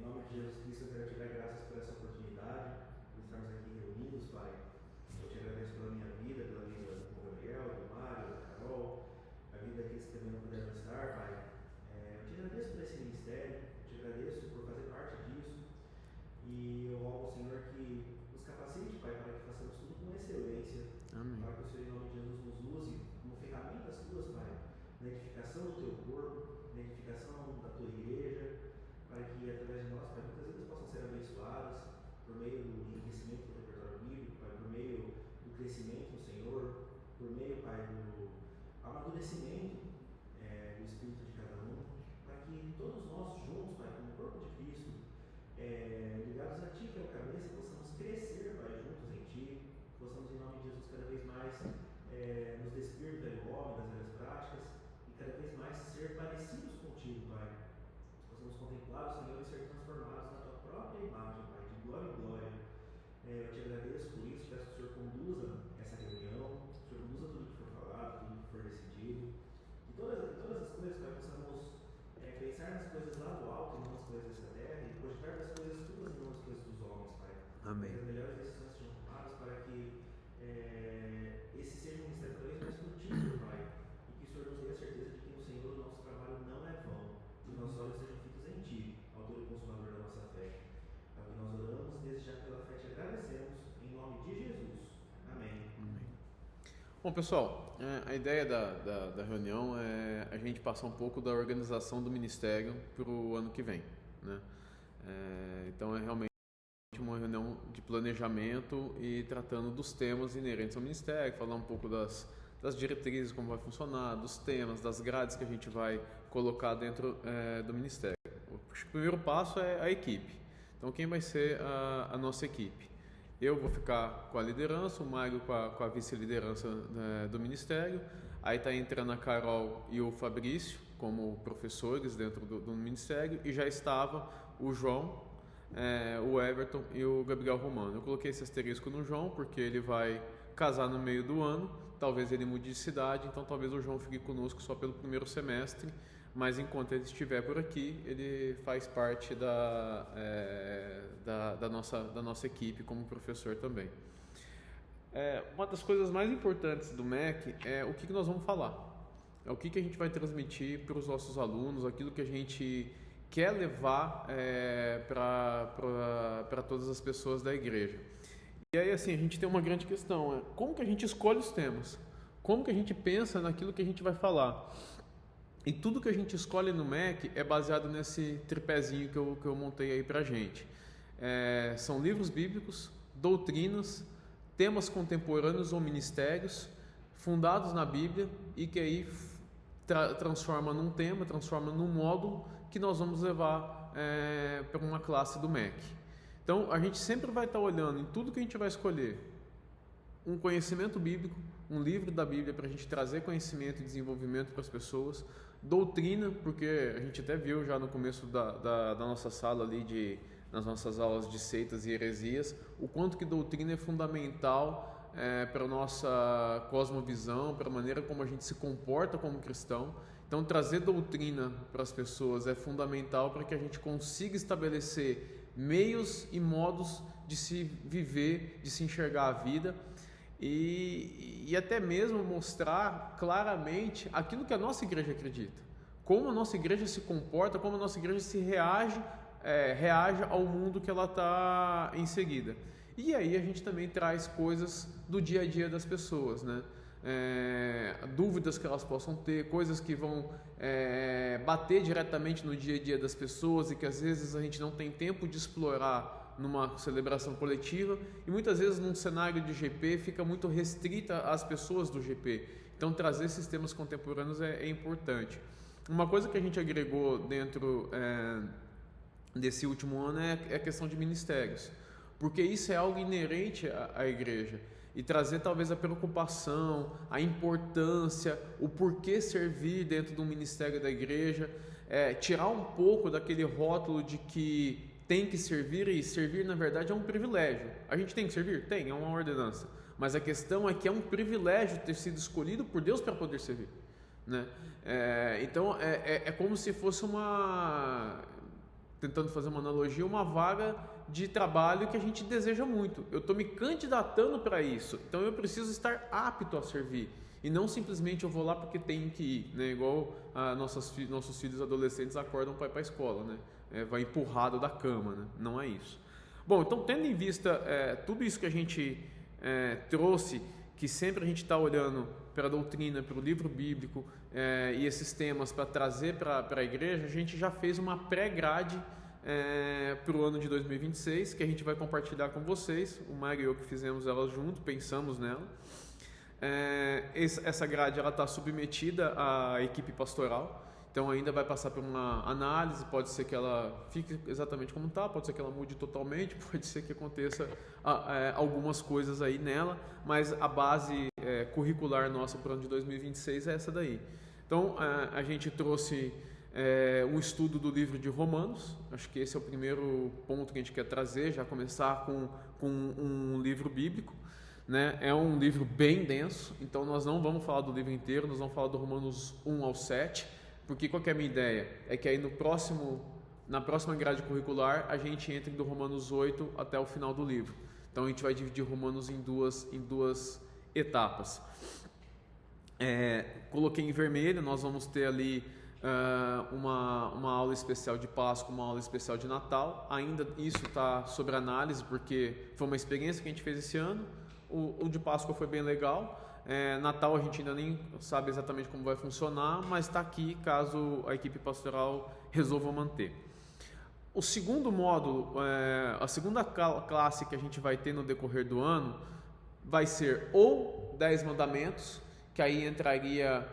nome de Jesus Cristo, eu quero te dar graças por essa oportunidade, por estarmos aqui reunidos, Pai. Eu te agradeço pela minha vida, pela vida do Gabriel, do Mário, da Carol, a vida daqueles que também não puderam estar, Pai. Eu te agradeço por esse ministério, eu te agradeço por fazer parte disso e eu rogo ao Senhor que nos capacite, Pai, para que façamos tudo com excelência. Amém. Para que o Senhor, em nome de Jesus, nos use como ferramentas tuas, Pai, na edificação do teu corpo, na edificação da tua igreja, para que através de nós, Pai, muitas vidas possam ser abençoadas por meio do enriquecimento do repertório bíblico, Pai, por meio do crescimento no Senhor, por meio, Pai, do amadurecimento do Espírito de cada um, para que todos nós juntos, Pai, como corpo de Cristo, ligados a Ti, que é o cabeça, possamos crescer, Pai, juntos em Ti, possamos, em nome de Jesus, cada vez mais nos despir do velho homem, das velhas práticas, e cada vez mais ser parecidos contigo, Pai. Possamos contemplar o Senhor e ser transformados na Tua própria imagem, Pai, de glória em glória. Eu te agradeço por isso, peço que o Senhor conduza essa reunião, que o Senhor conduza tudo que for falado, tudo que for decidido, e todas as coisas, Pai, possamos pensar nas coisas lá do alto e não nas coisas dessa terra, e projetar das coisas tuas e não nas coisas dos homens, Pai. Amém. Que as melhores decisões sejam tomadas para que esse seja um ministério cada vez mais frutífero, Pai, e que o Senhor nos dê a certeza de que no Senhor o nosso trabalho não é vão, e os nossos olhos sejam fitos em Ti, autor e consumador da nossa fé. É o que nós oramos, desde já pela fé te agradecemos, em nome de Jesus. Amém. Amém. Bom, pessoal, a ideia da reunião é a gente passar um pouco da organização do ministério para o ano que vem, né? Então é realmente uma reunião de planejamento e tratando dos temas inerentes ao ministério, falar um pouco das diretrizes, como vai funcionar, dos temas, das grades que a gente vai colocar dentro do ministério. O primeiro passo é a equipe. Então, quem vai ser a nossa equipe? Eu vou ficar com a liderança, o Mário com a vice-liderança do ministério. Aí está entrando a Carol e o Fabrício como professores dentro do ministério, e já estava o João, o Everton e o Gabriel Romano. Eu coloquei esse asterisco no João porque ele vai casar no meio do ano, talvez ele mude de cidade, então talvez o João fique conosco só pelo primeiro semestre, mas enquanto ele estiver por aqui, ele faz parte da nossa equipe como professor também. Uma das coisas mais importantes do MEC é o que nós vamos falar, é o que a gente vai transmitir para os nossos alunos, aquilo que a gente quer levar para todas as pessoas da igreja. E aí, assim, a gente tem uma grande questão, como que a gente escolhe os temas? Como que a gente pensa naquilo que a gente vai falar? E tudo que a gente escolhe no MEC é baseado nesse tripézinho que eu montei aí pra gente. São livros bíblicos, doutrinas, temas contemporâneos ou ministérios, fundados na Bíblia, e que aí transforma num tema, transforma num módulo que nós vamos levar para uma classe do MEC. Então, a gente sempre vai estar olhando em tudo que a gente vai escolher um conhecimento bíblico, um livro da Bíblia para a gente trazer conhecimento e desenvolvimento para as pessoas, doutrina, porque a gente até viu já no começo da nossa sala ali, nas nossas aulas de seitas e heresias, o quanto que doutrina é fundamental para a nossa cosmovisão, para a maneira como a gente se comporta como cristão. Então, trazer doutrina para as pessoas é fundamental para que a gente consiga estabelecer meios e modos de se viver, de se enxergar a vida e até mesmo mostrar claramente aquilo que a nossa igreja acredita, como a nossa igreja se comporta, como a nossa igreja se reage ao mundo que ela está inserida. E aí a gente também traz coisas do dia a dia das pessoas, né? Dúvidas que elas possam ter, coisas que vão bater diretamente no dia a dia das pessoas e que às vezes a gente não tem tempo de explorar numa celebração coletiva, e muitas vezes num cenário de GP fica muito restrita às pessoas do GP. Então trazer esses temas contemporâneos é importante. Uma coisa que a gente agregou dentro desse último ano é a questão de ministérios, porque isso é algo inerente à igreja, e trazer talvez a preocupação, a importância, o porquê servir dentro do ministério da igreja, tirar um pouco daquele rótulo de que tem que servir, e servir na verdade é um privilégio. A gente tem que servir? Tem, é uma ordenança, mas a questão é que é um privilégio ter sido escolhido por Deus para poder servir, né? Então é como se fosse tentando fazer uma analogia, uma vaga de trabalho que a gente deseja muito. Eu estou me candidatando para isso, então eu preciso estar apto a servir. E não simplesmente eu vou lá porque tenho que ir, né? Igual nossos filhos adolescentes acordam para ir para a escola, né? Vai empurrado da cama, né? Não é isso. Bom, então tendo em vista tudo isso que a gente trouxe, que sempre a gente está olhando para a doutrina, para o livro bíblico e esses temas para trazer para a igreja, a gente já fez uma pré-grade para o ano de 2026, que a gente vai compartilhar com vocês. O Mário e eu que fizemos ela junto, pensamos nela. Essa grade está submetida à equipe pastoral, então ainda vai passar por uma análise. Pode ser que ela fique exatamente como está, pode ser que ela mude totalmente, pode ser que aconteça algumas coisas aí nela, mas a base curricular nossa para o ano de 2026 é essa daí. Então a gente trouxe um estudo do livro de Romanos. Acho que esse é o primeiro ponto que a gente quer trazer, já começar com um livro bíblico, né? É um livro bem denso, então nós não vamos falar do livro inteiro, nós vamos falar do Romanos 1 ao 7, porque qual que é a minha ideia? É que aí na próxima grade curricular a gente entre do Romanos 8 até o final do livro. Então a gente vai dividir Romanos em duas etapas. Coloquei em vermelho, nós vamos ter ali uma aula especial de Páscoa, uma aula especial de Natal. Ainda isso está sobre análise, porque foi uma experiência que a gente fez esse ano. O de Páscoa foi bem legal. Natal a gente ainda nem sabe exatamente como vai funcionar, mas está aqui caso a equipe pastoral resolva manter. O segundo módulo, a segunda classe que a gente vai ter no decorrer do ano vai ser ou 10 mandamentos, que aí entraria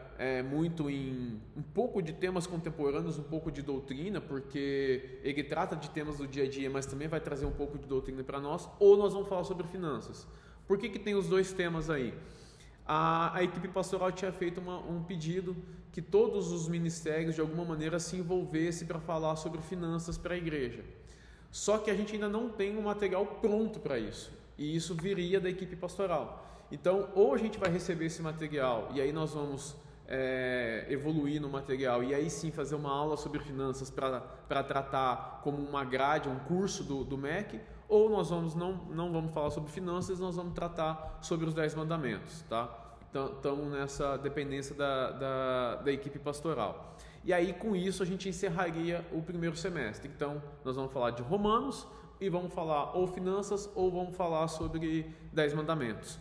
muito em um pouco de temas contemporâneos, um pouco de doutrina, porque ele trata de temas do dia a dia, mas também vai trazer um pouco de doutrina para nós, ou nós vamos falar sobre finanças. Por que tem os dois temas aí? A equipe pastoral tinha feito um pedido que todos os ministérios de alguma maneira se envolvessem para falar sobre finanças para a igreja. Só que a gente ainda não tem um material pronto para isso, e isso viria da equipe pastoral. Então, ou a gente vai receber esse material e aí nós vamos evoluir no material e aí sim fazer uma aula sobre finanças para tratar como uma grade, um curso do MEC, ou nós não vamos falar sobre finanças, nós vamos tratar sobre os 10 mandamentos, tá? Então, nessa dependência da equipe pastoral. E aí, com isso, a gente encerraria o primeiro semestre. Então, nós vamos falar de Romanos e vamos falar ou finanças ou vamos falar sobre 10 mandamentos.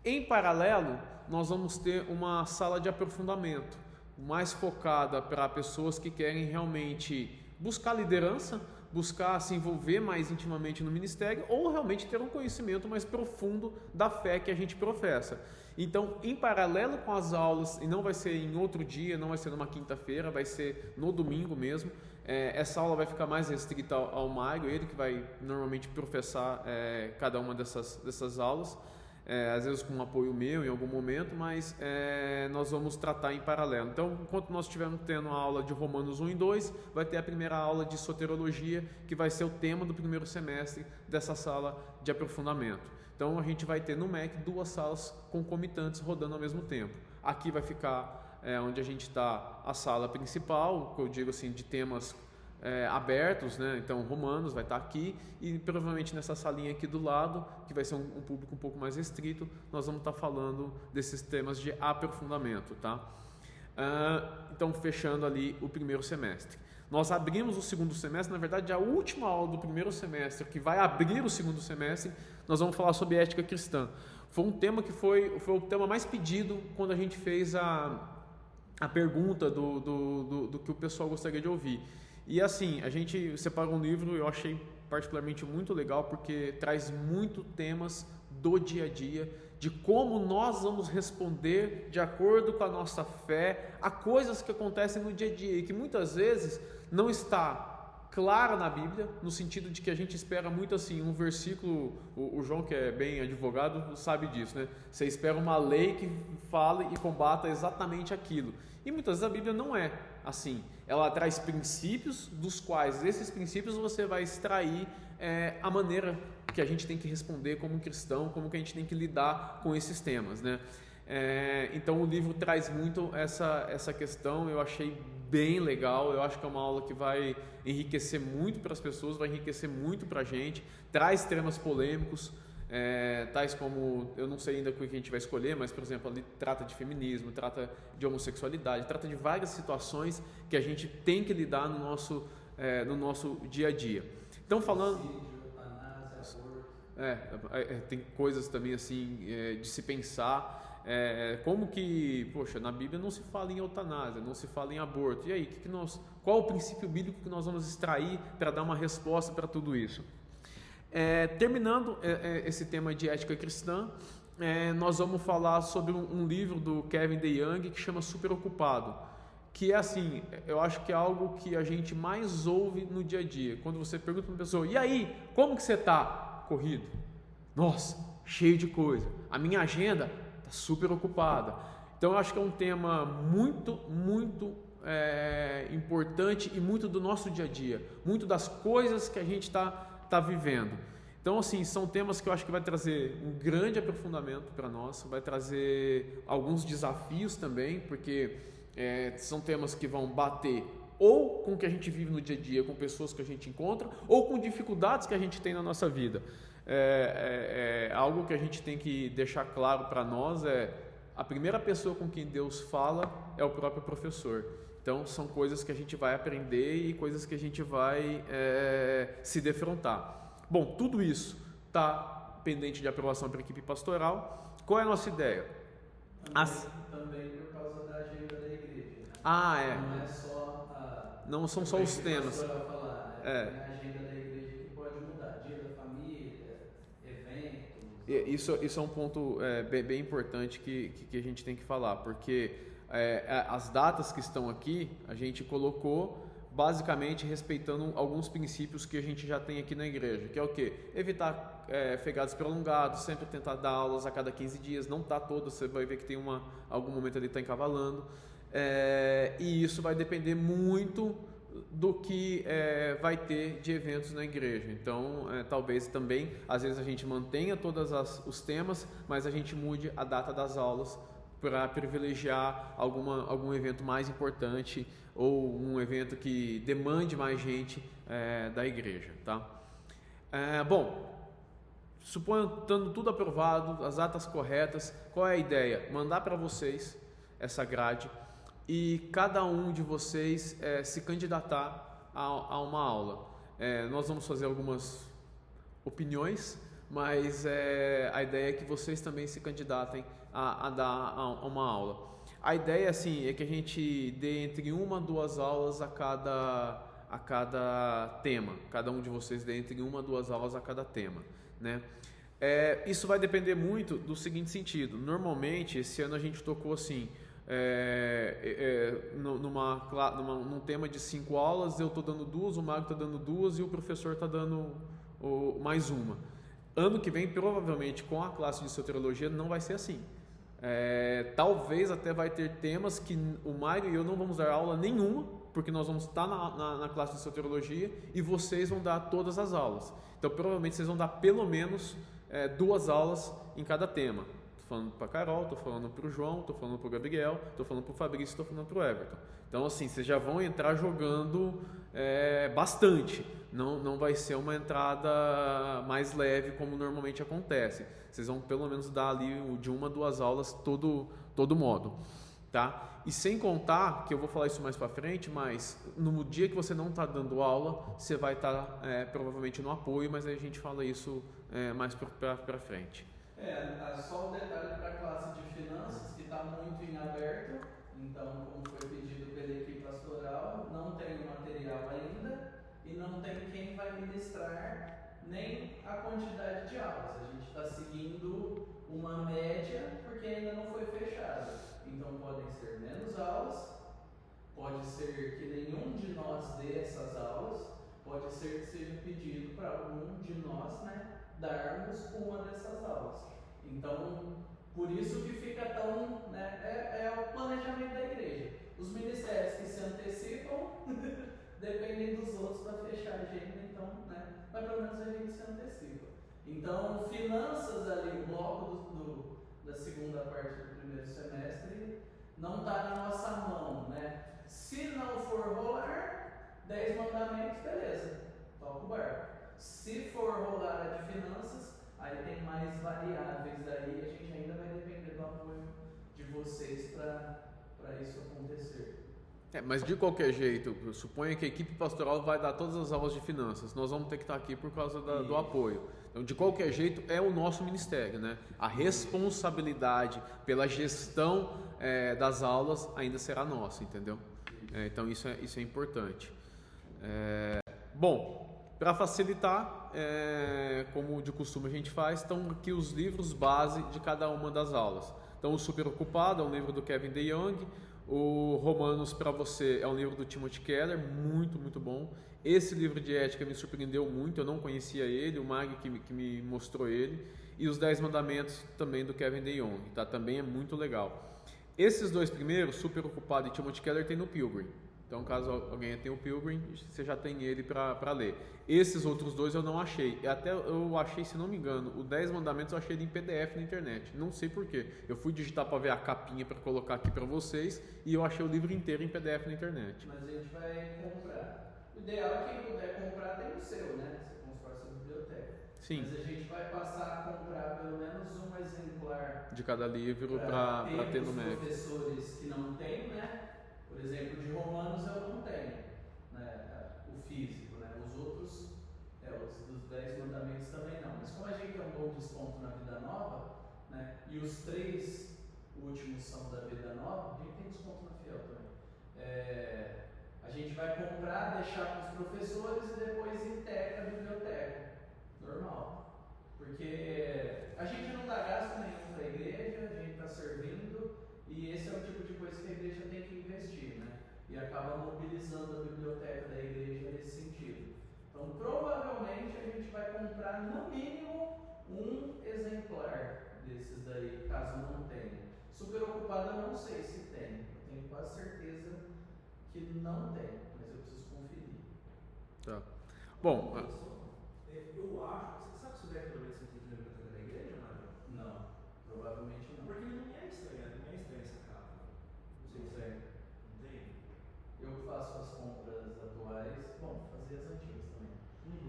Em paralelo, nós vamos ter uma sala de aprofundamento, mais focada para pessoas que querem realmente buscar liderança, buscar se envolver mais intimamente no ministério ou realmente ter um conhecimento mais profundo da fé que a gente professa. Então, em paralelo com as aulas, e não vai ser em outro dia, não vai ser numa quinta-feira, vai ser no domingo mesmo, essa aula vai ficar mais restrita ao Mário, ele que vai normalmente professar cada uma dessas aulas, às vezes com um apoio meu em algum momento, mas nós vamos tratar em paralelo. Então, enquanto nós estivermos tendo a aula de Romanos 1 e 2, vai ter a primeira aula de soterologia, que vai ser o tema do primeiro semestre dessa sala de aprofundamento. Então, a gente vai ter no MEC 2 salas concomitantes rodando ao mesmo tempo. Aqui vai ficar onde a gente está a sala principal, que eu digo assim, de temas abertos, né? Então Romanos vai estar aqui e provavelmente nessa salinha aqui do lado, que vai ser um público um pouco mais restrito, nós vamos estar falando desses temas de aprofundamento, tá? Então fechando ali o primeiro semestre. Nós abrimos o segundo semestre, na verdade a última aula do primeiro semestre, que vai abrir o segundo semestre, nós vamos falar sobre ética cristã. Foi um tema que foi o tema mais pedido quando a gente fez a pergunta do que o pessoal gostaria de ouvir. E assim, a gente separou um livro, eu achei particularmente muito legal, porque traz muito temas do dia a dia, de como nós vamos responder de acordo com a nossa fé a coisas que acontecem no dia a dia e que muitas vezes não está clara na Bíblia, no sentido de que a gente espera muito assim, um versículo, o João que é bem advogado sabe disso, né? Você espera uma lei que fale e combata exatamente aquilo, e muitas vezes a Bíblia não é assim, ela traz princípios dos quais esses princípios você vai extrair a maneira que a gente tem que responder como cristão, como que a gente tem que lidar com esses temas, né? Então o livro traz muito essa questão, eu achei bem legal. Eu acho que é uma aula que vai enriquecer muito para as pessoas, vai enriquecer muito para a gente, traz temas polêmicos, tais como, eu não sei ainda o que a gente vai escolher, mas, por exemplo, ali trata de feminismo, trata de homossexualidade, trata de várias situações que a gente tem que lidar no nosso dia a dia. Então, falando... tem coisas também assim de se pensar, como que, poxa, na Bíblia não se fala em eutanásia, não se fala em aborto, e aí, qual o princípio bíblico que nós vamos extrair para dar uma resposta para tudo isso? Terminando esse tema de ética cristã, nós vamos falar sobre um livro do Kevin DeYoung que chama Super Ocupado, que é assim, eu acho que é algo que a gente mais ouve no dia a dia, quando você pergunta para uma pessoa, e aí, como que você está? Corrido. Nossa, cheio de coisa. A minha agenda está super ocupada. Então eu acho que é um tema muito, muito importante e muito do nosso dia a dia, muito das coisas que a gente está vivendo. Então, assim, são temas que eu acho que vai trazer um grande aprofundamento para nós, vai trazer alguns desafios também, porque são temas que vão bater ou com o que a gente vive no dia a dia, com pessoas que a gente encontra, ou com dificuldades que a gente tem na nossa vida. Algo que a gente tem que deixar claro para nós a primeira pessoa com quem Deus fala é o próprio professor. Então, são coisas que a gente vai aprender e coisas que a gente vai se defrontar. Bom, tudo isso está pendente de aprovação para a equipe pastoral. Qual é a nossa ideia? Também por causa da agenda da igreja. Não é só não são só os temas. Falar, Tem a agenda da igreja que pode mudar, dia da família, eventos. Isso é um ponto bem importante que a gente tem que falar, porque as datas que estão aqui a gente colocou basicamente respeitando alguns princípios que a gente já tem aqui na igreja, que é o quê? Evitar feriados prolongados, sempre tentar dar aulas a cada 15 dias, não tá todas, você vai ver que tem algum momento ali está encavalando. E isso vai depender muito do que vai ter de eventos na igreja. Então, talvez também, às vezes a gente mantenha todos os temas, mas a gente mude a data das aulas para privilegiar algum evento mais importante ou um evento que demande mais gente da igreja, tá? Bom, suponho estando tudo aprovado, as datas corretas, qual é a ideia? Mandar para vocês essa grade e cada um de vocês se candidatar a uma aula. Nós vamos fazer algumas opiniões, mas a ideia é que vocês também se candidatem a dar uma aula. A ideia assim, é que a gente dê entre 1 a 2 aulas a cada tema. Cada um de vocês dê entre 1 a 2 aulas a cada tema, né? Isso vai depender muito do seguinte sentido. Normalmente, esse ano a gente tocou assim, num tema de 5 aulas, eu estou dando 2, o Mário está dando 2 e o professor está dando mais uma. Ano que vem, provavelmente, com a classe de soteriologia, não vai ser assim. Talvez até vai ter temas que o Mário e eu não vamos dar aula nenhuma, porque nós vamos estar na classe de soteriologia e vocês vão dar todas as aulas. Então, provavelmente, vocês vão dar pelo menos 2 aulas em cada tema. Estou falando para a Carol, estou falando para o João, estou falando para o Gabriel, estou falando para o Fabrício, estou falando para o Everton. Então, assim, vocês já vão entrar jogando bastante. Não vai ser uma entrada mais leve como normalmente acontece. Vocês vão pelo menos dar ali de 1 a 2 aulas todo modo, tá? E sem contar, que eu vou falar isso mais para frente, mas no dia que você não está dando aula, você vai estar provavelmente no apoio, mas aí a gente fala isso mais para frente. Só um detalhe para a classe de finanças, que está muito em aberto. Então, como foi pedido pela equipe pastoral, não tem o material ainda e não tem quem vai ministrar nem a quantidade de aulas. A gente está seguindo uma média porque ainda não foi fechado. Então, podem ser menos aulas, pode ser que nenhum de nós dê essas aulas, pode ser que seja pedido para algum de nós, darmos uma dessas aulas. Então, por isso que fica tão... é o planejamento da igreja. Os ministérios que se antecipam dependem dos outros para fechar a agenda, então, mas pelo menos a gente se antecipa. Então, finanças ali, o bloco da segunda parte do primeiro semestre, não está na nossa mão, Se não for rolar, 10 mandamentos, beleza, toca o barco. Se for rolar a de finanças, aí tem mais variáveis aí, a gente ainda vai depender do apoio de vocês para isso acontecer. Mas de qualquer jeito, suponha que a equipe pastoral vai dar todas as aulas de finanças. Nós vamos ter que estar aqui por causa do apoio. Então, de qualquer jeito, é o nosso ministério, né? A responsabilidade pela gestão das aulas ainda será nossa, entendeu? Então, isso é importante. Bom, para facilitar, como de costume a gente faz, estão aqui os livros base de cada uma das aulas. Então, o Super Ocupado é um livro do Kevin DeYoung. O Romanos para Você é um livro do Timothy Keller, muito, muito bom. Esse livro de ética me surpreendeu muito, eu não conhecia ele, o Mag que me mostrou ele. E os 10 Mandamentos também do Kevin DeYoung, tá? Também é muito legal. Esses dois primeiros, Super Ocupado e Timothy Keller, tem no Pilgrim. Então, caso alguém tenha o Pilgrim, você já tem ele para ler. Esses outros dois eu não achei. Até eu achei, se não me engano, o 10 Mandamentos eu achei ele em PDF na internet. Não sei porquê. Eu fui digitar para ver a capinha para colocar aqui para vocês e eu achei o livro inteiro em PDF na internet. Mas a gente vai comprar. O ideal é quem puder comprar tem o seu, né? Você constrói sua biblioteca. Sim. Mas a gente vai passar a comprar pelo menos um exemplar de cada livro para ter no Mac. Professores que não têm, né? Por exemplo, de Romanos eu não tenho, né, o físico, né, os outros, os dos 10 mandamentos também não. Mas como a gente tem um bom desconto na Vida Nova, né, e os 3 últimos são da Vida Nova, a gente tem desconto na Fiel também. A gente vai comprar, deixar com os professores e depois integra a biblioteca, normal. Porque a gente não dá gasto nenhum para a igreja, a gente está servindo. E esse é o tipo de coisa que a igreja tem que investir, né? E acaba mobilizando a biblioteca da igreja nesse sentido. Então, provavelmente, a gente vai comprar, no mínimo, um exemplar desses daí, caso não tenha. Super Ocupado eu não sei se tem. Eu tenho quase certeza que não tem, mas eu preciso conferir. Tá. Bom, eu acho. Você sabe se o 10 mandamentos tem que na biblioteca da igreja, Mário? Não, provavelmente não. Porque ele não é estranho essa capa. Não sei se é. Não tem? Eu faço as compras atuais, bom, fazia as antigas também.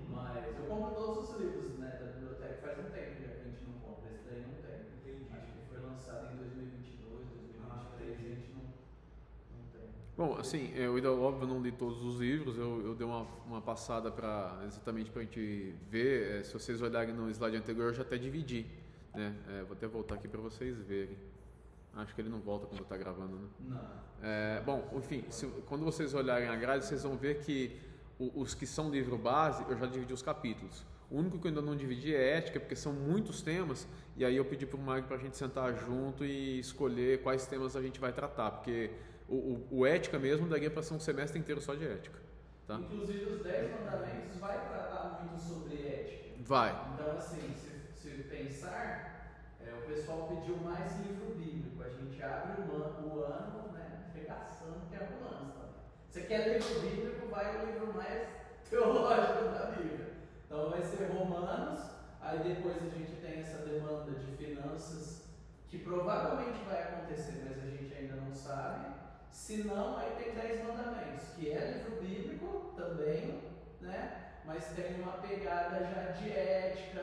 Mas eu compro todos os livros, né, da biblioteca, faz um tempo já que a gente não compra, esse daí não tem. Entendi. Acho que foi lançado em 2022, 2023, a gente não tem. Bom, assim, eu ainda, óbvio, não li todos os livros, eu dei uma passada exatamente para a gente ver. Se vocês olharem no slide anterior, eu já até dividi, né? Vou até voltar aqui para vocês verem. Acho que ele não volta quando está gravando, né? Não. Bom, enfim, quando vocês olharem a grade, vocês vão ver que os que são livro base, eu já dividi os capítulos. O único que eu ainda não dividi é ética, porque são muitos temas, e aí eu pedi para o Mário para a gente sentar junto e escolher quais temas a gente vai tratar, porque o ética mesmo daria para ser um semestre inteiro só de ética. Tá? Inclusive os 10 mandamentos vai tratar muito sobre ética. Vai. Então, assim, se pensar, o pessoal pediu mais livro bíblico. A gente abre o ano, né, regaçando, que é Romanos também. Você quer livro bíblico, vai o livro mais teológico da Bíblia. Então vai ser Romanos, aí depois a gente tem essa demanda de finanças, que provavelmente vai acontecer, mas a gente ainda não sabe. Se não, aí tem 10 mandamentos, que é livro bíblico também, né? Mas tem uma pegada já de ética,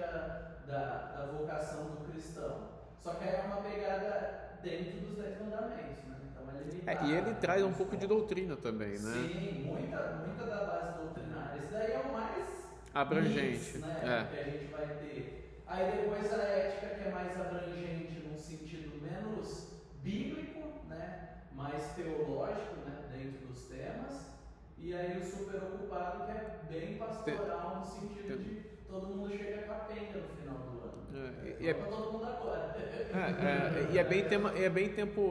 da vocação do cristão. Só que aí é uma pegada dentro dos 10 mandamentos, né? Então é limitado. E ele traz um pouco de doutrina também, né? Sim, muita da base doutrinária. Esse daí é o mais abrangente, né? Que a gente vai ter. Aí depois a ética, que é mais abrangente num sentido menos bíblico, né? Mais teológico, né? Dentro dos temas. E aí o Super Ocupado, que é bem pastoral no sentido de todo mundo chega capenga no final do ano. Todo mundo agora. E é bem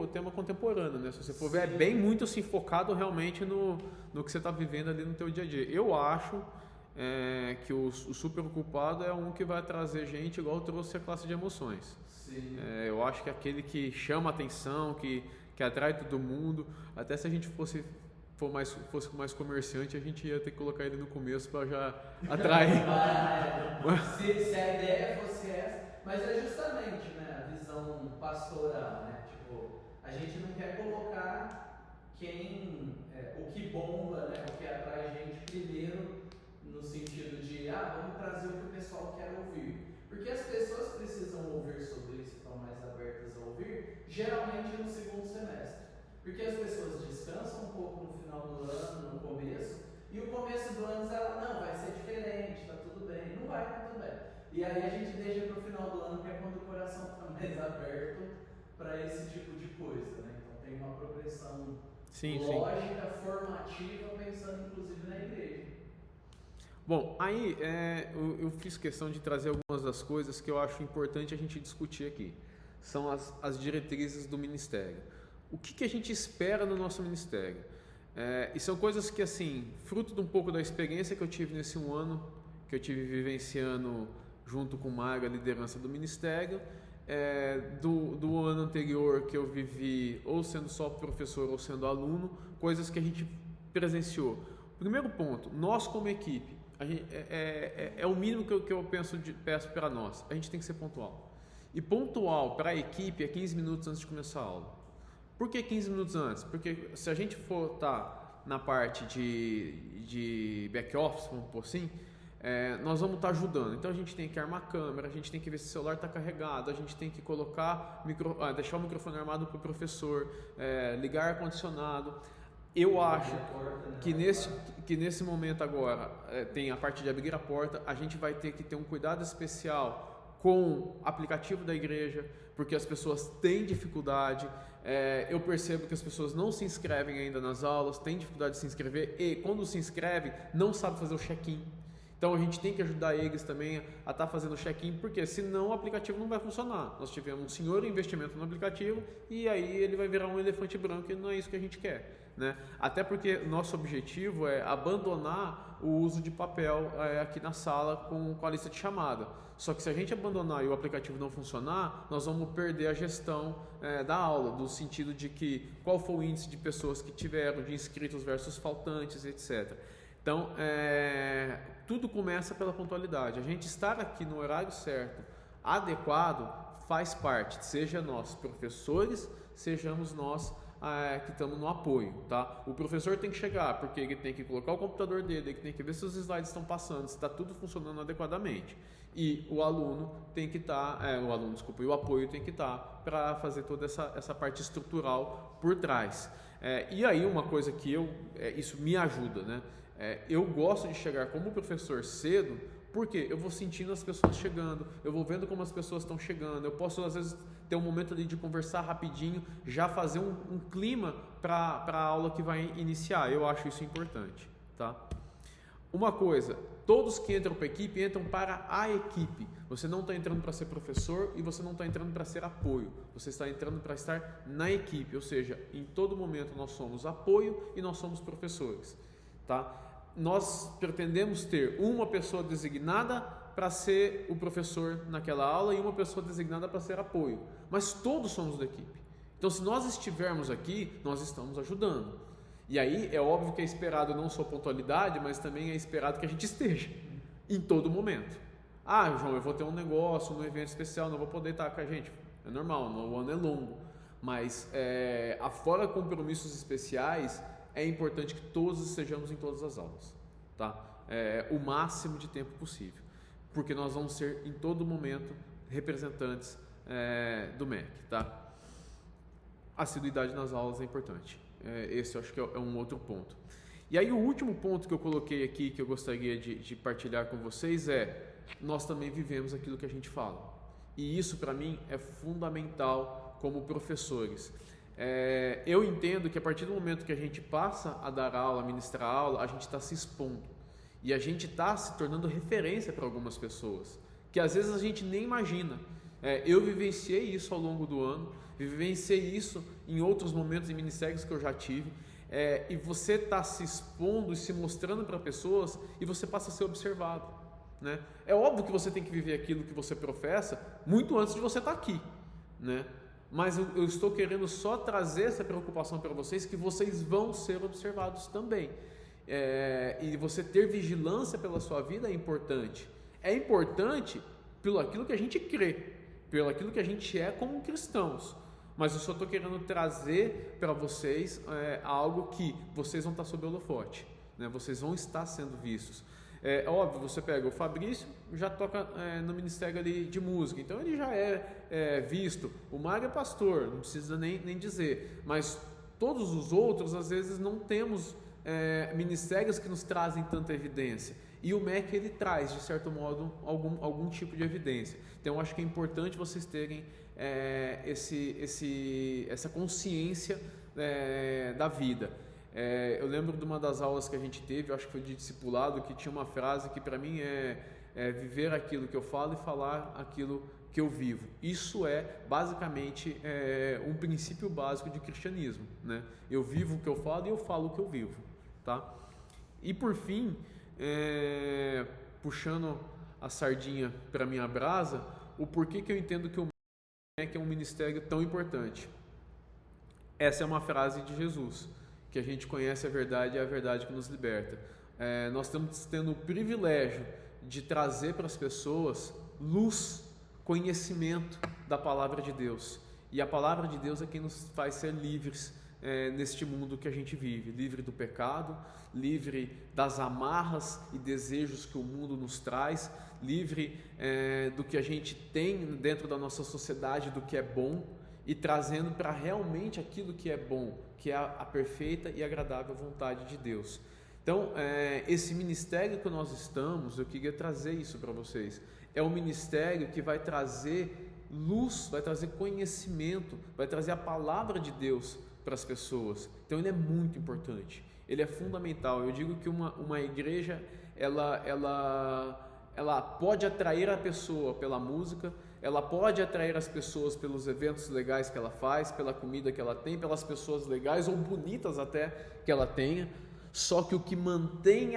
tema contemporâneo, né? Se você for ver, é bem muito assim, focado realmente no que você está vivendo ali no teu dia a dia. Eu acho que o Super Ocupado é um que vai trazer gente igual trouxe a classe de emoções. Sim. Eu acho que é aquele que chama a atenção, que atrai todo mundo. Até se a gente fosse mais comerciante, a gente ia ter que colocar ele no começo para já atrair. Se a ideia fosse essa, mas é justamente, né, a visão pastoral, né? Tipo, a gente não quer colocar quem o que bomba, né, o que atrai gente primeiro, no sentido de, vamos trazer o que o pessoal quer ouvir. Porque as pessoas precisam ouvir sobre isso, estão mais abertas a ouvir, geralmente no segundo semestre. Porque as pessoas descansam um pouco no final do ano, no começo, e o começo do ano ela, não, vai ser diferente, tá tudo bem. Não vai, tá tudo bem. E aí a gente deixa para o final do ano, que é quando o coração está mais aberto para esse tipo de coisa, né? Então tem uma progressão lógica, formativa, pensando inclusive na igreja. Bom, aí eu fiz questão de trazer algumas das coisas que eu acho importante a gente discutir aqui. São as diretrizes do ministério. O que a gente espera no nosso ministério? E são coisas que, assim, fruto de um pouco da experiência que eu tive nesse um ano, que eu tive vivenciando junto com o Mário a liderança do ministério, do ano anterior que eu vivi ou sendo só professor ou sendo aluno, coisas que a gente presenciou. Primeiro ponto, nós como equipe, é o mínimo que eu peço para nós, a gente tem que ser pontual. E pontual para a equipe é 15 minutos antes de começar a aula. Por que 15 minutos antes? Porque se a gente for estar na parte de back-office, vamos por assim, nós vamos estar ajudando. Então a gente tem que armar a câmera, a gente tem que ver se o celular está carregado, a gente tem que colocar deixar o microfone armado para o professor, ligar ar-condicionado. Eu acho que nesse momento agora tem a parte de abrir a porta, a gente vai ter que ter um cuidado especial com o aplicativo da igreja, porque as pessoas têm dificuldade. Eu percebo que as pessoas não se inscrevem ainda nas aulas, têm dificuldade de se inscrever e quando se inscreve não sabe fazer o check-in. Então a gente tem que ajudar eles também a estar fazendo o check-in, porque senão o aplicativo não vai funcionar. Nós tivemos um senhor investimento no aplicativo e aí ele vai virar um elefante branco e não é isso que a gente quer, né? Até porque nosso objetivo é abandonar o uso de papel aqui na sala com a lista de chamada. Só que se a gente abandonar e o aplicativo não funcionar, nós vamos perder a gestão da aula, do sentido de que qual foi o índice de pessoas que tiveram, de inscritos versus faltantes, etc. Então, tudo começa pela pontualidade. A gente estar aqui no horário certo, adequado, faz parte, seja nós professores, sejamos nós que estamos no apoio, tá? O professor tem que chegar, porque ele tem que colocar o computador dele, ele tem que ver se os slides estão passando, se está tudo funcionando adequadamente. E o aluno tem que estar, e o apoio tem que estar para fazer toda essa parte estrutural por trás. E aí uma coisa que isso me ajuda, né? Eu gosto de chegar como professor cedo, porque eu vou sentindo as pessoas chegando, eu vou vendo como as pessoas estão chegando, eu posso às vezes ter um momento ali de conversar rapidinho, já fazer um clima para a aula que vai iniciar. Eu acho isso importante, tá? Uma coisa, todos que entram para a equipe entram para a equipe. Você não está entrando para ser professor e você não está entrando para ser apoio. Você está entrando para estar na equipe, ou seja, em todo momento nós somos apoio e nós somos professores, tá? Nós pretendemos ter uma pessoa designada para ser o professor naquela aula e uma pessoa designada para ser apoio, mas todos somos da equipe. Então, se nós estivermos aqui, nós estamos ajudando. E aí é óbvio que é esperado não só pontualidade, mas também é esperado que a gente esteja em todo momento. João, eu vou ter um negócio, um evento especial, não vou poder estar com a gente. É normal, o ano é longo, mas afora compromissos especiais, é importante que todos estejamos em todas as aulas, tá? O máximo de tempo possível, porque nós vamos ser em todo momento representantes do MEC, tá? Assiduidade nas aulas é importante. Esse eu acho que é um outro ponto. E aí o último ponto que eu coloquei aqui, que eu gostaria de partilhar com vocês nós também vivemos aquilo que a gente fala. E isso para mim é fundamental como professores. Eu entendo que a partir do momento que a gente passa a dar aula, a ministrar aula, a gente está se expondo. E a gente está se tornando referência para algumas pessoas, que às vezes a gente nem imagina. Eu vivenciei isso ao longo do ano, vivenciei isso em outros momentos em ministérios que eu já tive, e você está se expondo e se mostrando para pessoas e você passa a ser observado, né? É óbvio que você tem que viver aquilo que você professa muito antes de você estar aqui, né? Mas eu estou querendo só trazer essa preocupação para vocês, que vocês vão ser observados também. E você ter vigilância pela sua vida é importante. É importante pelo aquilo que a gente crê, pelo aquilo que a gente é como cristãos. mas eu só estou querendo trazer para vocês algo que vocês vão estar sob holofote, né? Vocês vão estar sendo vistos. É óbvio, você pega o Fabrício, já toca no ministério ali de música, então ele já é visto. O Mário é pastor, não precisa nem dizer, mas todos os outros, às vezes, não temos ministérios que nos trazem tanta evidência. E o MEC, ele traz, de certo modo, algum tipo de evidência. Então, eu acho que é importante vocês terem essa consciência da vida. Eu lembro de uma das aulas que a gente teve, eu acho que foi de discipulado, que tinha uma frase que para mim é viver aquilo que eu falo e falar aquilo que eu vivo. Isso é basicamente um princípio básico de cristianismo, né? Eu vivo o que eu falo e eu falo o que eu vivo, tá? E por fim, puxando a sardinha para minha brasa, o porquê que eu entendo que o MEC é um ministério tão importante. Essa é uma frase de Jesus, que a gente conhece a verdade e é a verdade que nos liberta. Nós estamos tendo o privilégio de trazer para as pessoas luz, conhecimento da palavra de Deus. E a palavra de Deus é quem nos faz ser livres neste mundo que a gente vive, livre do pecado, livre das amarras e desejos que o mundo nos traz, livre do que a gente tem dentro da nossa sociedade, do que é bom, e trazendo para realmente aquilo que é bom, que é a perfeita e agradável vontade de Deus. Então, esse ministério que nós estamos, eu queria trazer isso para vocês. É um ministério que vai trazer luz, vai trazer conhecimento, vai trazer a palavra de Deus para as pessoas. Então, ele é muito importante, ele é fundamental. Eu digo que uma igreja, ela pode atrair a pessoa pela música, ela pode atrair as pessoas pelos eventos legais que ela faz, pela comida que ela tem, pelas pessoas legais ou bonitas até que ela tenha. Só que o que mantém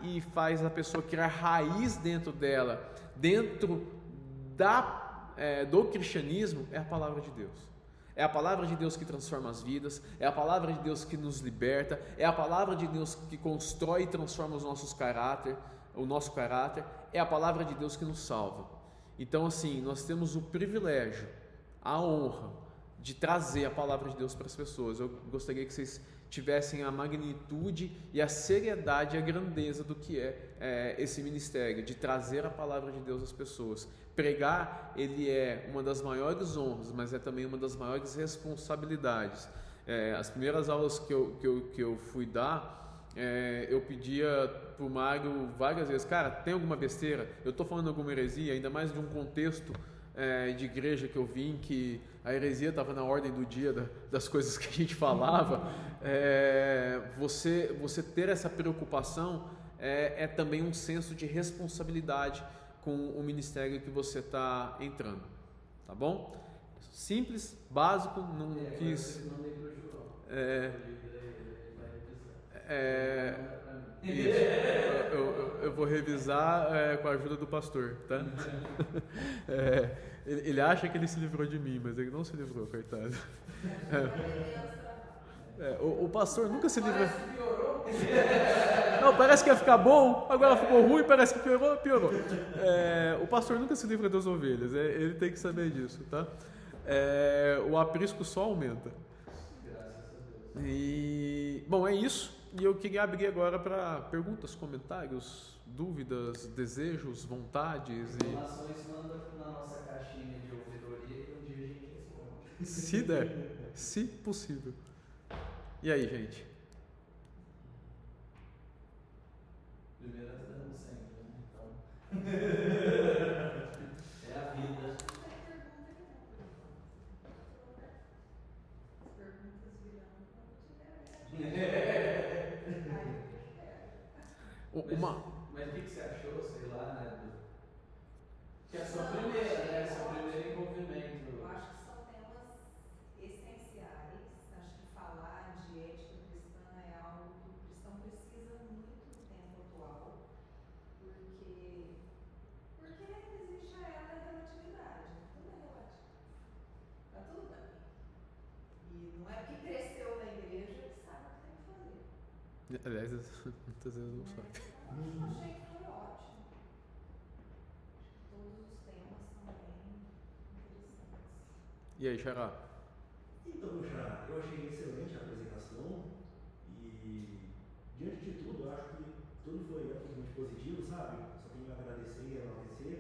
e faz a pessoa criar raiz dentro dela, dentro do cristianismo, é a palavra de Deus. É a palavra de Deus que transforma as vidas, é a palavra de Deus que nos liberta, é a palavra de Deus que constrói e transforma o nosso caráter, é a palavra de Deus que nos salva. Então, assim, nós temos o privilégio, a honra de trazer a palavra de Deus para as pessoas. Eu gostaria que vocês tivessem a magnitude e a seriedade e a grandeza do que é esse ministério, de trazer a palavra de Deus às pessoas. Pregar, ele é uma das maiores honras, mas é também uma das maiores responsabilidades. As primeiras aulas que eu fui dar, eu pedia pro Mário várias vezes, cara, tem alguma besteira? Eu estou falando alguma heresia, ainda mais de um contexto de igreja que eu vim, que a heresia estava na ordem do dia das coisas que a gente falava. Você ter essa preocupação é também um senso de responsabilidade com o ministério que você está entrando, tá bom? Simples, básico, não quis... Eu vou revisar com a ajuda do pastor, tá? Ele acha que ele se livrou de mim, mas ele não se livrou, coitado. O pastor nunca se livrou. Não, parece que ia ficar bom, agora ficou ruim, parece que piorou. O pastor nunca se livra das ovelhas, ele tem que saber disso, tá? O aprisco só aumenta. E, bom, é isso. E eu queria abrir agora para perguntas, comentários, dúvidas, desejos, vontades. Informações manda na nossa caixinha de ouvidoria que um dia a gente responde. Se der, se possível. E aí, gente? Primeiras damos sempre, né? Então... é a vida. Mas o que você achou, sei lá, né? Que é a sua primeira, né? Seu primeiro envolvimento. Eu acho que são temas essenciais. Acho que falar de ética cristã é algo que o cristão precisa muito no tempo atual, porque existe a era da relatividade. Tudo é relativo. Está tudo bem. E não é porque cresceu na igreja que sabe o que tem que fazer. Aliás, muitas vezes não sabe. Eu achei que foi ótimo. Todos os temas são bem interessantes. E aí, Xará? Então, meu xará, eu achei excelente a apresentação e, diante de tudo, eu acho que tudo foi absolutamente positivo, sabe? Só tenho a agradecer e enaltecer,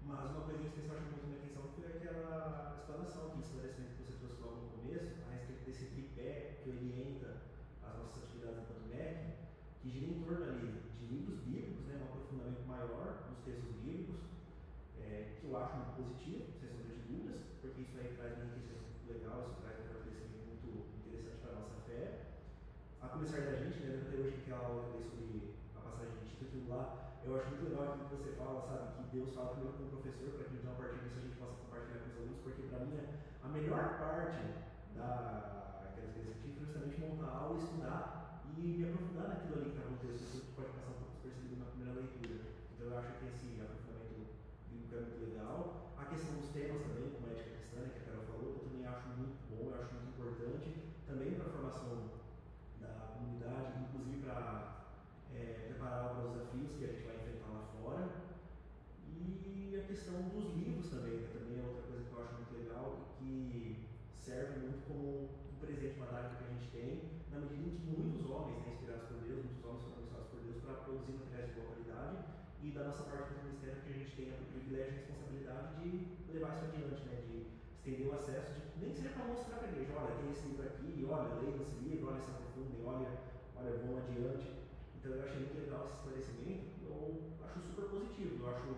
mas uma coisa em especial chamou muito minha atenção foi aquela explanação, aquele esclarecimento que você trouxe logo no começo, a respeito desse tripé que orienta as nossas atividades enquanto MEC, que gira em torno ali de livros bíblicos, né, um aprofundamento maior nos textos bíblicos, que eu acho muito positivo, sem sombra de dúvidas, porque isso aí traz um enriquecimento legal, isso traz um fortalecimento muito interessante para a nossa fé. A começar da gente, né, até hoje aquela aula que eu dei sobre a passagem de Tito, aquilo lá, eu acho muito legal aquilo que você fala, sabe, que Deus fala primeiro com o professor, para que então a partir disso a gente possa compartilhar com os alunos, porque para mim a melhor parte daquela experiência científica é justamente montar a aula, estudar e me aprofundar naquilo ali que está no texto, que pode passar um pouco despercebido na primeira leitura. Então eu acho que esse aprofundamento bíblico é muito legal. A questão dos temas também, como a ética cristã, que a Carol falou, eu também acho muito bom, eu acho muito importante, também para a formação da comunidade, inclusive para prepará-la para os desafios que a gente vai enfrentar lá fora. E a questão dos livros também, que também é outra coisa que eu acho muito legal e que serve muito como um presente, uma dádiva que a gente tem, na medida em que muitos homens, né, inspirados por Deus, muitos homens foram abençoados por Deus para produzir materiais de boa qualidade, e da nossa parte do ministério que a gente tem o privilégio e a responsabilidade de levar isso adiante, né, de estender o acesso, nem que seja para mostrar para a igreja, olha, tem esse livro aqui, olha, leia esse livro, olha, se aprofundem, olha, vão adiante. Então eu achei muito legal esse esclarecimento, eu acho super positivo, eu acho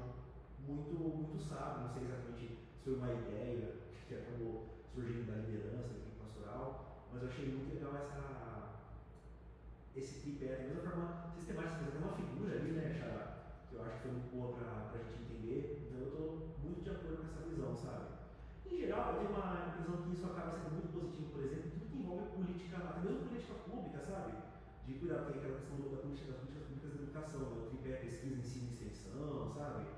muito sábio, não sei exatamente se foi uma ideia que acabou surgindo da liderança, da equipe pastoral, mas eu achei muito legal esse tripé, da mesma forma sistemática, tem uma figura ali, né, Xará, que eu acho que foi muito boa para a gente entender, então eu estou muito de acordo com essa visão, sabe? Em geral, eu tenho uma impressão que isso acaba sendo muito positivo, por exemplo, tudo que envolve política, até mesmo política pública, sabe? De cuidar, tem aquela questão das políticas públicas da educação, né? O tripé pesquisa, ensino e extensão, sabe?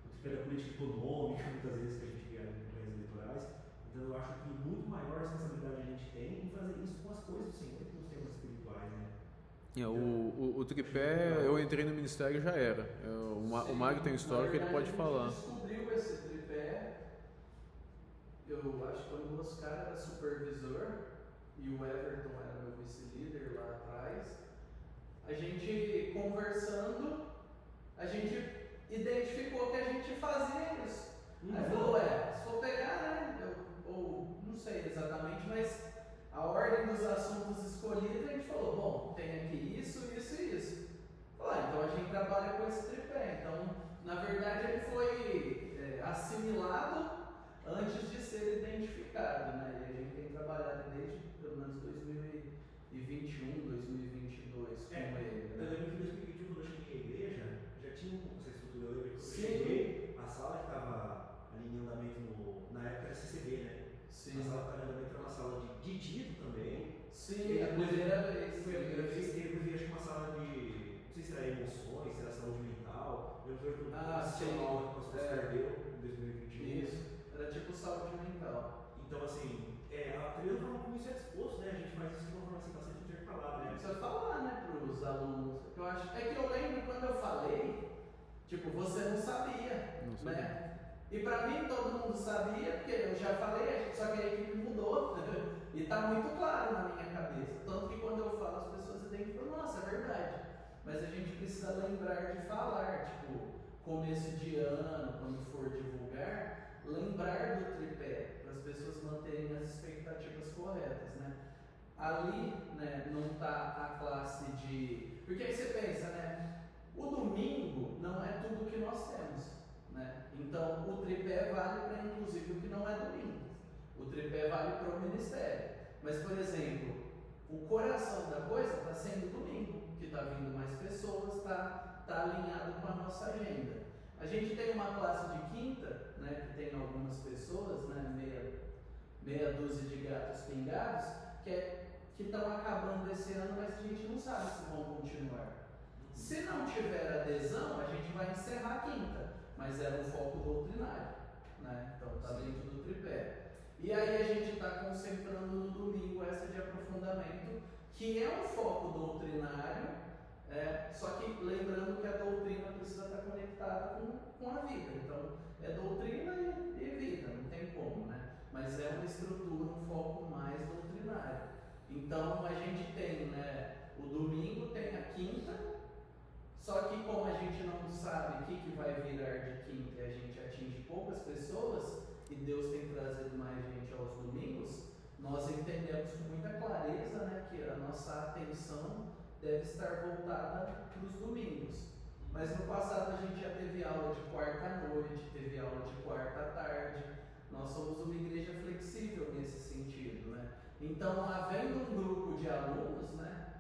O tripé da política econômica, muitas vezes que a gente vê em campanhas eleitorais. Então eu acho que muito maior responsabilidade a gente tem em fazer isso com as coisas do Senhor e com os temas espirituais, né? O tripé, eu entrei no ministério e já era. O Mário tem história que ele pode falar. A gente descobriu esse tripé, eu acho que quando o Oscar era supervisor e o Everton era meu vice-líder lá atrás, a gente conversando, a gente identificou que a gente fazia isso. Aí falou, se for pegar, né, ou não sei exatamente, mas a ordem dos assuntos escolhidos, a gente falou, bom, tem aqui isso, isso e isso. Então a gente trabalha com esse tripé. Então, na verdade, ele foi assimilado antes de ser identificado, né? E a gente tem trabalhado desde pelo menos 2021, 2022 com ele. Eu lembro que em 2021, quando eu cheguei à igreja, já tinha essa estrutura. Eu lembro que quando eu cheguei, a sala que estava ali em andamento, na época era CCB, né? Sim. A sala que estava em andamento era uma sala de Tito também. Sim, a primeira vez. Foi a primeira vez que eu vi, acho que uma sala de, não sei se era emoções, se era saúde mental. Eu lembro que sim. aula que o pastor perdeu em 2021. Isso, era tipo saúde mental. Então, assim, a mesma forma como isso é disposto, né? A gente faz isso de uma forma assim, bastante intercalada, né? Precisa falar, né, para os alunos. Eu acho, que eu lembro quando eu falei, tipo, você não sabia, né? E pra mim todo mundo sabia, porque eu já falei, só que a equipe mudou. E tá muito claro na minha cabeça. Tanto que quando eu falo, as pessoas identificam, nossa, é verdade. Mas a gente precisa lembrar de falar, tipo, começo de ano, quando for divulgar, lembrar do tripé, para as pessoas manterem as expectativas corretas, né? Ali, né, não está a classe de... Porque aí você pensa, né? O domingo não é tudo que nós temos, né? Então, o tripé vale para, inclusive, o que não é domingo. O tripé vale para o ministério. Mas, por exemplo, o coração da coisa está sendo domingo, que está vindo mais pessoas, está alinhado com a nossa agenda. A gente tem uma classe de quinta, né, que tem algumas pessoas, né, meia dúzia de gatos pingados, que estão acabando esse ano, mas a gente não sabe se vão continuar. Se não tiver adesão, a gente vai encerrar a quinta, mas era um foco doutrinário, né? Então está dentro do tripé. E aí a gente está concentrando no domingo essa de aprofundamento, que é um foco doutrinário, só que lembrando que a doutrina precisa estar conectada com a vida. Então é doutrina e vida, não tem como, né? mas é uma estrutura, um foco mais doutrinário. Então a gente tem, né, o domingo, tem a quinta, só que como a gente não sabe o que vai virar de quinta e a gente atinge poucas pessoas, e Deus tem trazido mais gente aos domingos, nós entendemos com muita clareza, né, que a nossa atenção deve estar voltada para os domingos. Mas no passado a gente já teve aula de quarta à noite, teve aula de quarta à tarde. Nós somos uma igreja flexível nesse sentido, né? Então, havendo um grupo de alunos, né,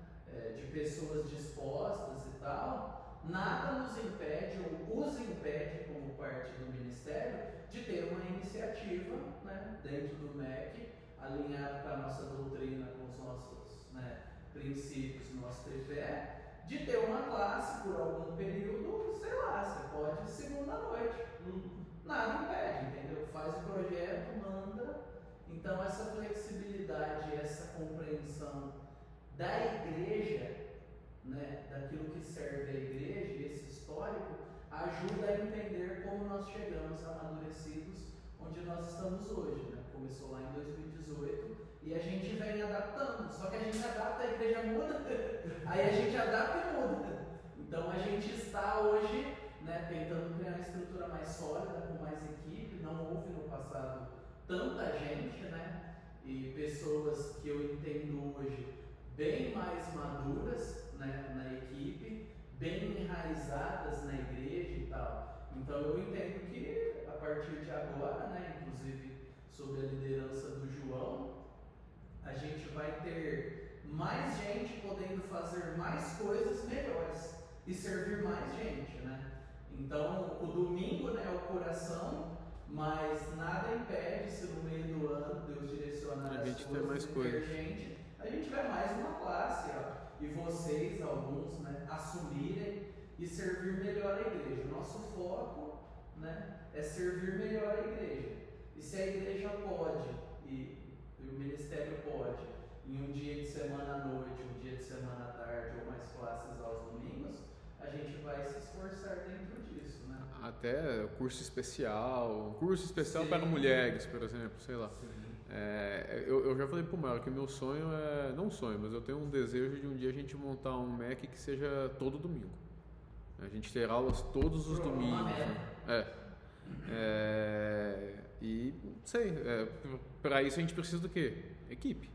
de pessoas dispostas e tal, nada nos impede ou os impede, como parte do ministério, de ter uma iniciativa, né, dentro do MEC, alinhado com a nossa doutrina, com os nossos, né, princípios, nosso tripé, de ter uma classe por algum período, sei lá, você pode segunda à noite. Nada impede, entendeu? Faz o projeto, manda. Então essa flexibilidade, essa compreensão da igreja, né, daquilo que serve a igreja, e esse histórico, ajuda a entender como nós chegamos amadurecidos onde nós estamos hoje, né? Começou lá em 2018 e a gente vem adaptando, só que a gente adapta, a igreja muda, aí a gente adapta e muda. Então a gente está hoje, né, tentando criar uma estrutura mais sólida, com mais equipe. Não houve no passado tanta gente, né, e pessoas que eu entendo hoje bem mais maduras, né, na equipe, bem enraizadas na igreja e tal. Então eu entendo que a partir de agora, né, inclusive sob a liderança do João, a gente vai ter mais gente podendo fazer mais coisas melhores e servir mais gente, né? Então o domingo, né, é o coração, mas nada impede, se no meio do ano Deus direcionar A as gente coisas tem mais e ter coisas. gente, a gente tiver mais uma classe, ó, e vocês, alguns, né, assumirem e servir melhor a igreja. O nosso foco, né, é servir melhor a igreja. E se a igreja pode, e o ministério pode, em um dia de semana à noite, um dia de semana à tarde, ou mais classes aos domingos, a gente vai se esforçar dentro disso, né? Até curso especial Sim. para mulheres, por exemplo, sei lá. Sim. Eu já falei pro Mário que meu sonho é, não sonho, mas eu tenho um desejo de um dia a gente montar um MEC que seja todo domingo. A gente ter aulas todos os domingos. Né? E sei, para isso a gente precisa do quê? Equipe,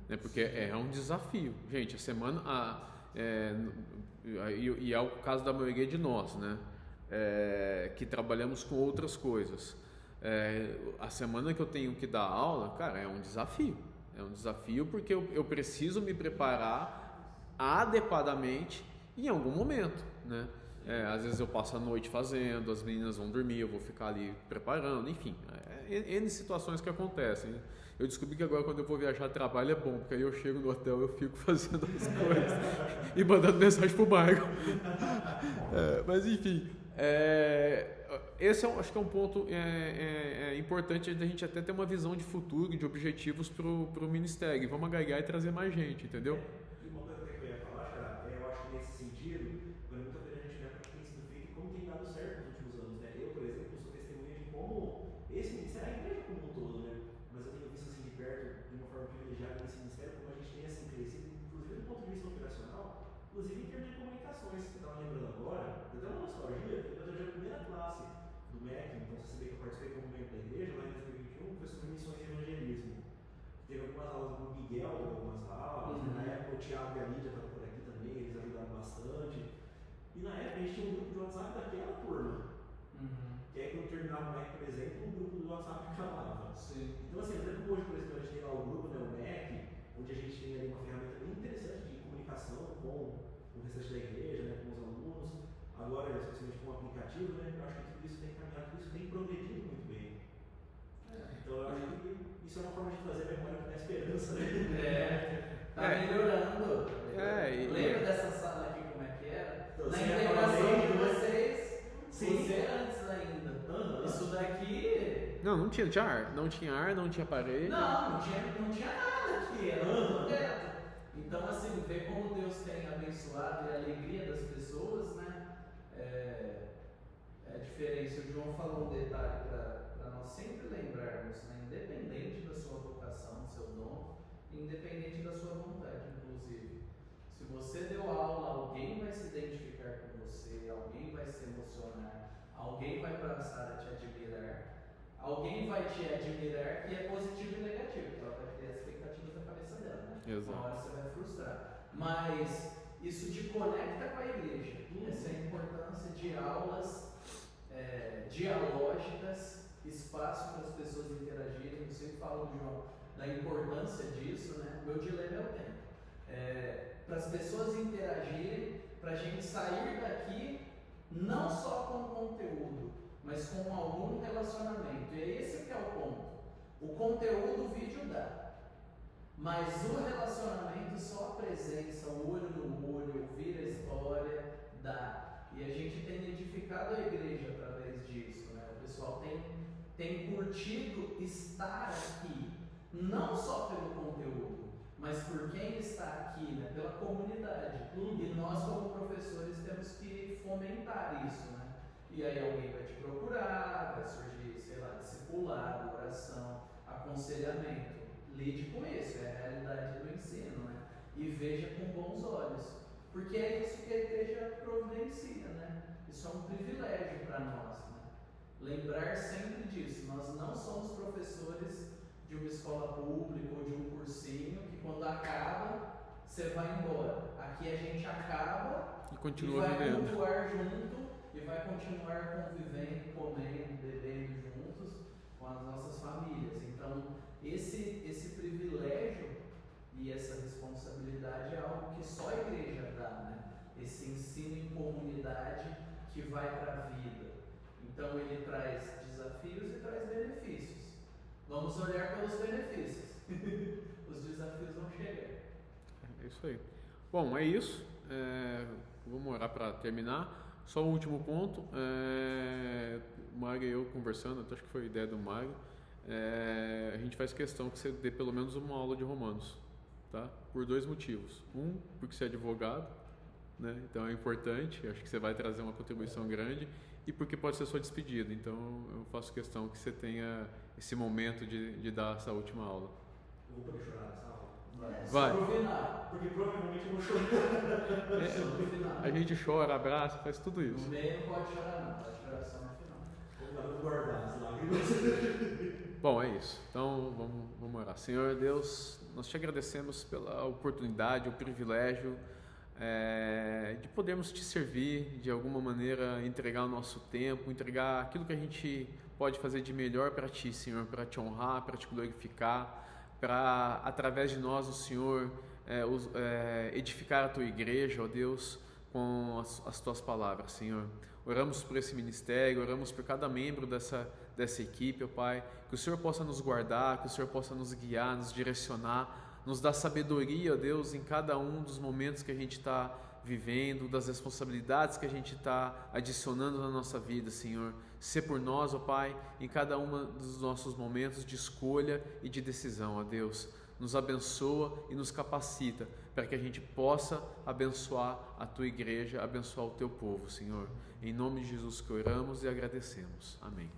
né? Porque é um desafio, gente. A semana, e é o caso da maioria de nós, né? Que trabalhamos com outras coisas. A semana que eu tenho que dar aula, cara, é um desafio. É um desafio porque eu preciso me preparar adequadamente em algum momento, né? Às vezes eu passo a noite fazendo, as meninas vão dormir, eu vou ficar ali preparando, enfim, N situações que acontecem. Eu descobri que agora quando eu vou viajar a trabalho é bom, porque aí eu chego no hotel, eu fico fazendo as coisas e mandando mensagem pro bairro. Mas enfim, esse acho que é um ponto importante da gente até ter uma visão de futuro, de objetivos pro ministério. Vamos agregar e trazer mais gente, entendeu? E uma coisa que eu ia falar, Xará, eu acho que nesse sentido, foi muito a gente olhar para o que tem sido feito e como tem dado certo nos últimos anos, né? Eu, por exemplo, sou testemunha de como esse ministério, a igreja como um todo, né? Mas eu tenho visto assim de perto, de uma forma privilegiada nesse ministério, como a gente tem assim crescido, inclusive do ponto de vista operacional, inclusive em termos de comunicações. Você estava lembrando agora, eu tenho uma nostalgia, eu atendi a primeira classe do MEC, então você sabia que eu participei como membro da igreja lá em 2021, foi sobre missões e evangelismo. Teve algumas aulas do Miguel, algumas aulas, na época o Thiago e a Lídia estavam por aqui também, eles ajudaram bastante. E na época a gente tinha um grupo de WhatsApp daquela turma. E aí quando terminava o MEC, por exemplo, o grupo do WhatsApp acabava. Sim. Então assim, eu lembro hoje, por exemplo, a gente tem lá o grupo, né, o MEC, onde a gente tem ali uma ferramenta bem interessante de comunicação com o restante da igreja, né, com os alunos. Agora, especialmente com o aplicativo, né, eu acho que tudo isso tem caminhado, tudo isso tem progredido muito bem. Então eu acho que isso é uma forma de trazer memória que dá esperança, né? Tá melhorando. Lembra dessa sala aqui como é que era? Então, Na você integração de né? vocês, Sim. você antes ainda. Isso daqui. Não tinha ar, não tinha parede. Não tinha nada aqui, era tudo teto. Então, assim, ver como Deus tem abençoado e a alegria das pessoas, né? É diferente. O João falou um detalhe para nós sempre lembrarmos, né? Independente independente da sua vontade, inclusive. Se você deu aula, alguém vai se identificar com você, alguém vai se emocionar, alguém vai passar a te admirar, alguém vai te admirar, e é positivo e negativo, porque ela vai criar expectativas na cabeça dela, né? Exato. Uma hora você vai frustrar. Mas isso te conecta com a igreja. Essa é a importância de aulas dialógicas, espaço para as pessoas interagirem. Eu sempre falo, João, da importância disso, né? Meu dilema é o tempo. Para as pessoas interagirem, para a gente sair daqui não só com conteúdo, mas com algum relacionamento. E é esse que é o ponto. O conteúdo o vídeo dá, mas o relacionamento, só a presença, o olho no olho, ouvir a história, dá. E a gente tem edificado a igreja através disso, né? O pessoal tem curtido estar aqui, não só pelo conteúdo, mas por quem está aqui, né? Pela comunidade. E nós, como professores, temos que fomentar isso, né? E aí alguém vai te procurar, vai surgir, sei lá, discipulado, oração, aconselhamento. Lide com isso, é a realidade do ensino, né? E veja com bons olhos, porque é isso que a igreja providencia, né? Isso é um privilégio para nós, né? Lembrar sempre disso. Nós não somos professores de uma escola pública ou de um cursinho que quando acaba, você vai embora. Aqui a gente acaba E continua e vai vivendo. cultuar junto e vai continuar convivendo, comendo, bebendo juntos com as nossas famílias. Então, esse privilégio e essa responsabilidade é algo que só a igreja dá, né? Esse ensino em comunidade que vai para a vida. Então ele traz desafios e traz benefícios. Vamos olhar pelos benefícios. Os desafios vão chegar. É isso aí. Bom, é isso. Vamos orar para terminar. Só um último ponto. O Mário e eu conversando, acho que foi a ideia do Mário. A gente faz questão que você dê pelo menos uma aula de Romanos, tá? Por 2 motivos. Um, porque você é advogado, né? Então é importante, acho que você vai trazer uma contribuição grande, e porque pode ser sua despedida. Então eu faço questão que você tenha esse momento de dar essa última aula. Eu vou poder chorar nessa aula? Vai. Só pro final. Porque provavelmente eu vou chorar. Só no final. A gente chora, abraça, faz tudo isso. No meio não pode chorar não, pode chorar só no final. Vou guardar as lágrimas. Bom, é isso. Então vamos orar. Senhor Deus, nós te agradecemos pela oportunidade, o privilégio de podermos te servir, de alguma maneira entregar o nosso tempo, entregar aquilo que a gente pode fazer de melhor para ti, Senhor, para te honrar, para te glorificar, para através de nós, o Senhor, edificar a tua igreja, ó Deus, com as tuas palavras, Senhor. Oramos por esse ministério, oramos por cada membro dessa equipe, ó Pai, que o Senhor possa nos guardar, que o Senhor possa nos guiar, nos direcionar, nos dar sabedoria, ó Deus, em cada um dos momentos que a gente está vivendo, das responsabilidades que a gente está adicionando na nossa vida, Senhor. Ser por nós, ó Pai, em cada um dos nossos momentos de escolha e de decisão, ó Deus. Nos abençoa e nos capacita para que a gente possa abençoar a Tua igreja, abençoar o Teu povo, Senhor. Em nome de Jesus que oramos e agradecemos. Amém.